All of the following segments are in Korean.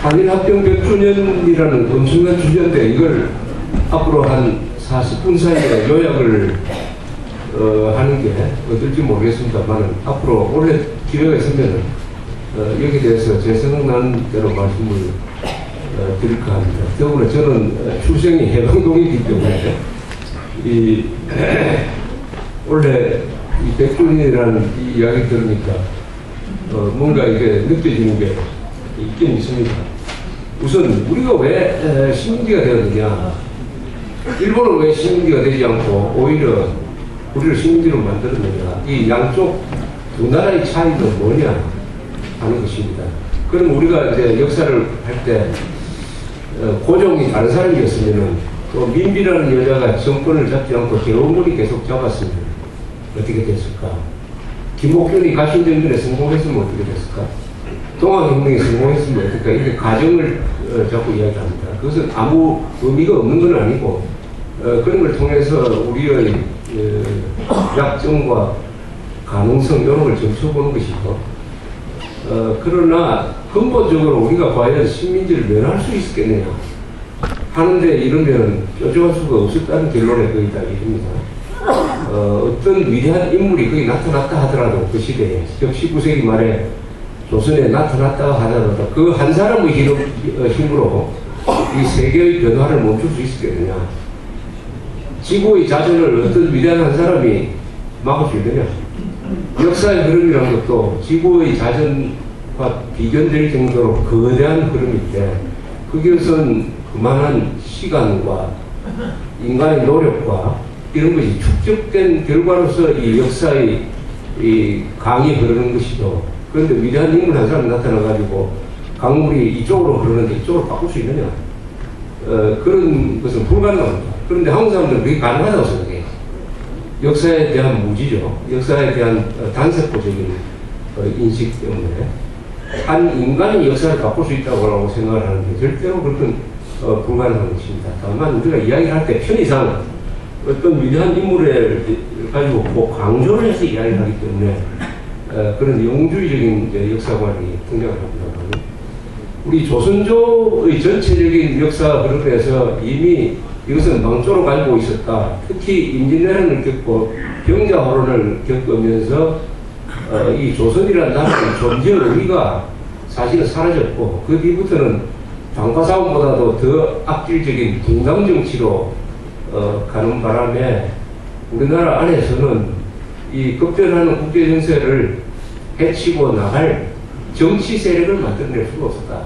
한일합병 100주년이라는 엄청난 주제인데 이걸 앞으로 한 40분 사이에 요약을 하는 게 어떨지 모르겠습니다만 앞으로 올해 기회가 있으면 여기에 대해서 제 생각나는 대로 말씀을 드릴까 합니다. 더불어 저는 출생이 해방동이기 때문에 올해 이 100주년이라는 이 이야기 들으니까 뭔가 이게 느껴지는 게 있긴 있습니다. 우선 우리가 왜 식민지가 되었느냐, 일본은 왜 식민지가 되지 않고 오히려 우리를 식민지로 만들었느냐, 이 양쪽 두 나라의 차이는 뭐냐 하는 것입니다. 그럼 우리가 이제 역사를 할 때 고종이 다른 사람이었으면은 또 민비라는 여자가 정권을 잡지 않고 계엄군이 계속 잡았으면 어떻게 됐을까? 김옥균이 가신정전에 성공했으면 어떻게 됐을까? 동학혁명에 성공했으면 어떨까? 이렇게 가정을 자꾸 이야기합니다. 그것은 아무 의미가 없는 건 아니고 그런 걸 통해서 우리의 약점과 가능성 이런 걸 점쳐보는 것이고 그러나 근본적으로 우리가 과연 식민지를 면할 수 있었겠느냐 하는데 이러면 뾰족할 수가 없었다는 결론에 거의 다 이릅니다. 어떤 위대한 인물이 거기 나타났다 하더라도 그 시대에 19세기 말에 조선에 나타났다 하더라도 그 한 사람의 힘으로 이 세계의 변화를 멈출 수 있었겠느냐, 지구의 자전을 어떤 위대한 한 사람이 막을 수 있느냐. 역사의 흐름이라는 것도 지구의 자전과 비견될 정도로 거대한 흐름인데 그것은 그만한 시간과 인간의 노력과 이런 것이 축적된 결과로서 이 역사의 이 강이 흐르는 것이죠. 그런데 위대한 인물 한 사람 나타나가지고 강물이 이쪽으로 흐르는데 이쪽으로 바꿀 수 있느냐? 그런 것은 불가능합니다. 그런데 한국 사람들은 그게 가능하다고 생각해요. 역사에 대한 무지죠. 역사에 대한 단세포적인 인식 때문에 한 인간이 역사를 바꿀 수 있다고 생각을 하는데 절대로 그것은 불가능한 것입니다. 다만 우리가 이야기를 할 때 편의상 어떤 위대한 인물을 가지고 꼭 강조를 해서 이야기를 하기 때문에 그런 영웅주의적인 역사관이 등장을 합니다만 우리 조선조의 전체적인 역사 흐름에서 이미 이것은 망조로 갈고 있었다. 특히 임진왜란을 겪고 병자호란을 겪으면서 이 조선이라는 나라의 존재 의미가 사실은 사라졌고 그 뒤부터는 당파싸움보다도 더 악질적인 분당정치로 가는 바람에 우리나라 안에서는 이 급변하는 국제정세를 해치고 나갈 정치 세력을 만들어낼 수가 없었다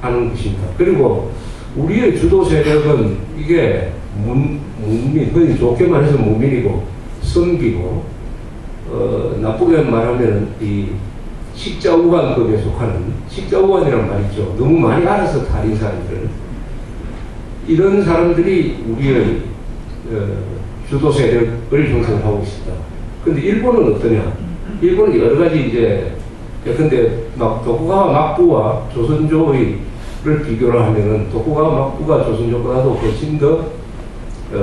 하는 것입니다. 그리고 우리의 주도 세력은 이게 문민, 흔히 좋게 말해서 문민이고 선비고 나쁘게 말하면 이 식자우관급에 속하는 식자우관이란 말이죠. 너무 많이 알아서 다닌 사람들, 이런 사람들이 우리의 주도 세력을 형성하고 있습니다. 근데 일본은 어떠냐? 일본은 여러 가지 이제 근데 막 도쿠가와 막부와 조선조를 비교를 하면은 도쿠가와 막부가 조선조보다도 훨씬 더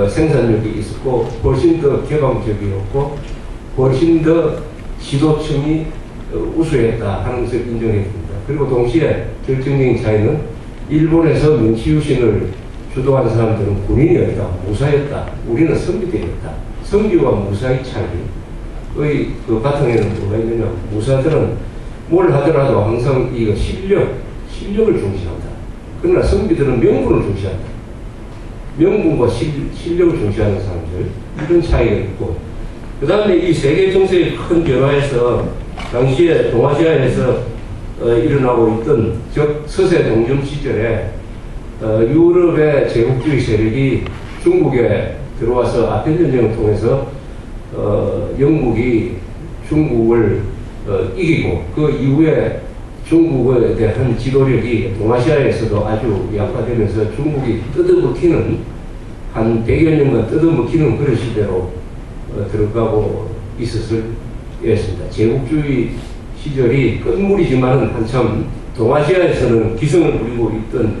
생산력이 있었고 훨씬 더 개방적이었고 훨씬 더 지도층이 우수했다 하는 것을 인정해 줍니다. 그리고 동시에 결정적인 차이는 일본에서 명치유신을 주도한 사람들은 군인이었다, 무사였다. 우리는 선비대였다. 선비와 무사의 차이의 그 바탕에는 뭐가 있느냐? 무사들은 뭘 하더라도 항상 이거 실력을 중시한다. 그러나 선비들은 명분을 중시한다. 명분과 실력을 중시하는 사람들, 이런 차이가 있고, 그 다음에 이 세계 정세의 큰 변화에서 당시에 동아시아에서 일어나고 있던 즉 서세 동점 시절에 유럽의 제국주의 세력이 중국에 들어와서 아편전쟁을 통해서 영국이 중국을 이기고 그 이후에 중국에 대한 지도력이 동아시아에서도 아주 약화되면서 중국이 뜯어먹히는 한 100여 년간 뜯어먹히는 그런 시대로 들어가고 있었을 예였습니다. 제국주의 시절이 끝물이지만 한참 동아시아에서는 기승을 부리고 있던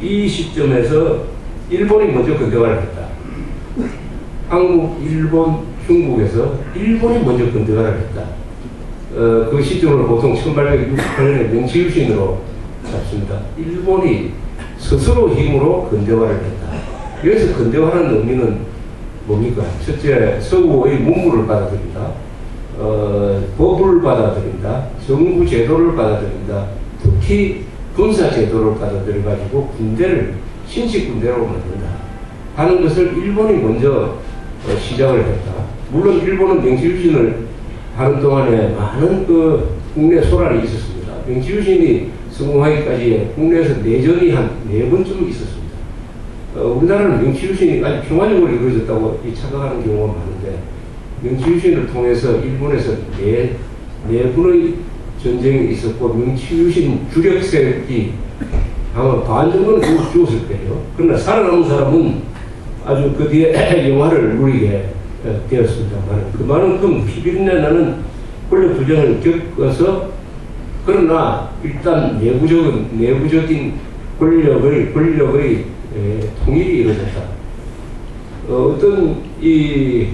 이 시점에서 일본이 먼저 건너가를 했다. 한국, 일본, 중국에서 일본이 먼저 건너가를 했다. 그 시점으로 보통 1868년에 명치유신으로 잡습니다. 일본이 스스로 힘으로 근대화를 했다. 여기서 근대화라는 의미는 뭡니까? 첫째, 서구의 문물을 받아들인다. 법을 받아들인다. 정부 제도를 받아들인다. 특히 군사 제도를 받아들여가지고 군대를 신식 군대로 만든다 하는 것을 일본이 먼저 시작을 했다. 물론 일본은 명치유신을 하는 동안에 많은 그 국내 소란이 있었습니다. 명치유신이 성공하기까지 국내에서 내전이 한 4번쯤 있었습니다. 우리나라는 명치유신이 아주 평화적으로 이루어졌다고 착각하는 경우가 많은데, 명치유신을 통해서 일본에서 네 번의 전쟁이 있었고, 명치유신 주력 세력이 아마 반 정도는 죽었을 거예요. 그러나 살아남은 사람은 아주 그 뒤에 영화를 누리게 되었습니다만, 그만큼 피비린내 나는 권력 투쟁을 겪어서, 그러나 일단 내부적인 권력의 통일이 이루어졌다. 어떤 이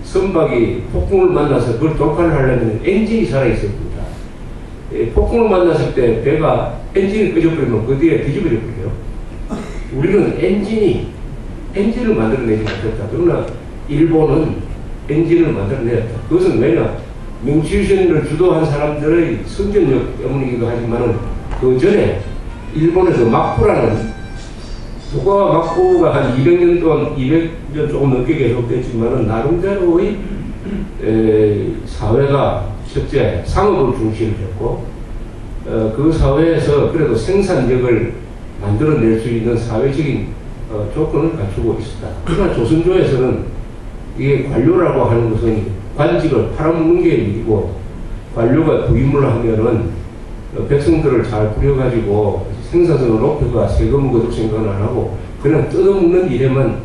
선박이 폭풍을 만나서 그걸 돌파를 하려면 엔진이 살아있었습니다. 폭풍을 만났을 때 배가 엔진이 꺼져버리면 그 뒤에 뒤집어져 버려요. 우리는 엔진을 만들어내지 못했다. 그러나 일본은 엔진을 만들어내었다. 그것은 왜냐? 명치유신을 주도한 사람들의 선전력 때문이기도 하지만, 그 전에 일본에서 막부라는, 도쿠가와 막부가 한 200년 동안, 200년 조금 넘게 계속됐지만, 나름대로의 사회가 첫째 상업을 중시를 했고, 그 사회에서 그래도 생산력을 만들어낼 수 있는 사회적인 조건을 갖추고 있었다. 그러나 조선조에서는 이게 관료라고 하는 것은 관직을 팔아먹는 게 일이고, 관료가 부임을 하면은 백성들을 잘 부려가지고 생산성을 높여가 세금 거둘 생각은 안 하고 그냥 뜯어먹는 일에만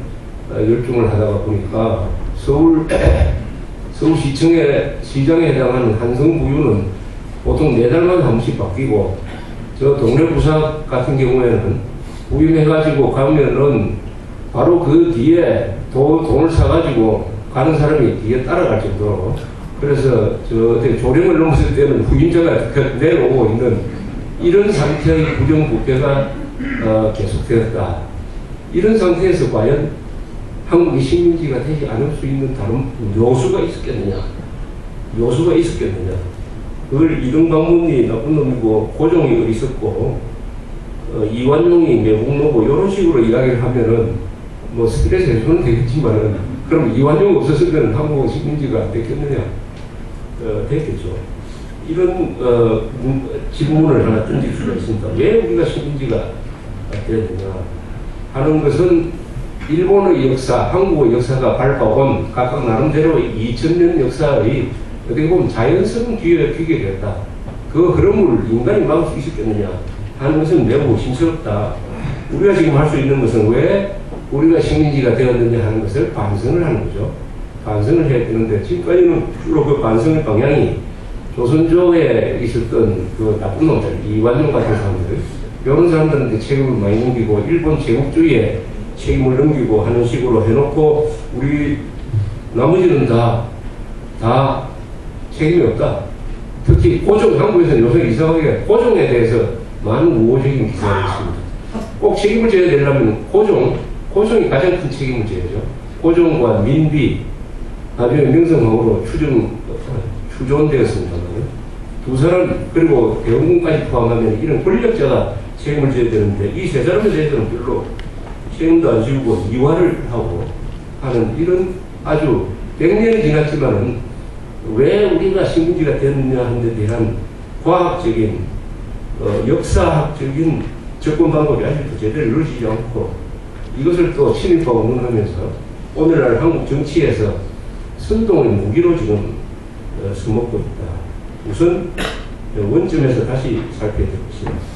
열중을 하다가 보니까 서울시청의 시장에 해당하는 한성부유는 보통 4달마다 한 번씩 바뀌고, 저 동네 부사 같은 경우에는 부임해가지고 가면은 바로 그 뒤에 돈을 사가지고 가는 사람이 뒤에 따라갈 정도로, 그래서 저 조령을 넘었을 때는 후임자가 내려오고 있는 이런 상태의 부정부패가 계속되었다. 이런 상태에서 과연 한국이 식민지가 되지 않을 수 있는 다른 요소가 있었겠느냐? 그걸 이등방문이 나쁜 놈이고 고종이 어리석고 이완용이 매국노고 이런 식으로 이야기를 하면은 뭐 스트레스 해소는 되겠지만은, 그럼 이완용 없었으면 한국은 식민지가 안 됐겠느냐? 됐겠죠. 이런 질문을 하나 던질 수가 있습니다. 왜 우리가 식민지가 되었느냐 하는 것은 일본의 역사, 한국의 역사가 밟아온 각각 나름대로 2000년 역사의 어떻게 보면 자연스러운 귀결이 되었다. 그 흐름을 인간이 막을 수 있었겠느냐 하는 것은 매우 의심스럽다. 우리가 지금 할 수 있는 것은 왜 우리가 식민지가 되었느냐 하는 것을 반성을 하는 거죠. 반성을 해야 되는데, 지금까지는 주로 그 반성의 방향이 조선조에 있었던 그 나쁜 놈들, 이완용 같은 사람들, 이런 사람들한테 책임을 많이 넘기고 일본 제국주의에 책임을 넘기고 하는 식으로 해놓고, 우리 나머지는 다 책임이 없다. 특히 고종, 한국에서는 요새 이상하게 고종에 대해서 많은 우호적인 기사가 있습니다. 꼭 책임을 져야 되려면 고종이 가장 큰 책임을 져야죠. 고종과 민비, 나중에 명성황후로 추존되었습니다만요. 두 사람, 그리고 대원군까지 포함하면 이런 권력자가 책임을 져야 되는데, 이 세 사람에 대해서는 별로 책임도 안 지우고 이화를 하고 하는, 이런 아주 100년이 지났지만은 왜 우리가 식민지가 됐느냐 하는 데 대한 과학적인 역사학적인 접근 방법이 아직도 제대로 이루어지지 않고, 이것을 또 친일파가 운운하면서 오늘날 한국 정치에서 선동의 무기로 지금 써먹고 있다. 우선 원점에서 다시 살펴야 될 것입니다.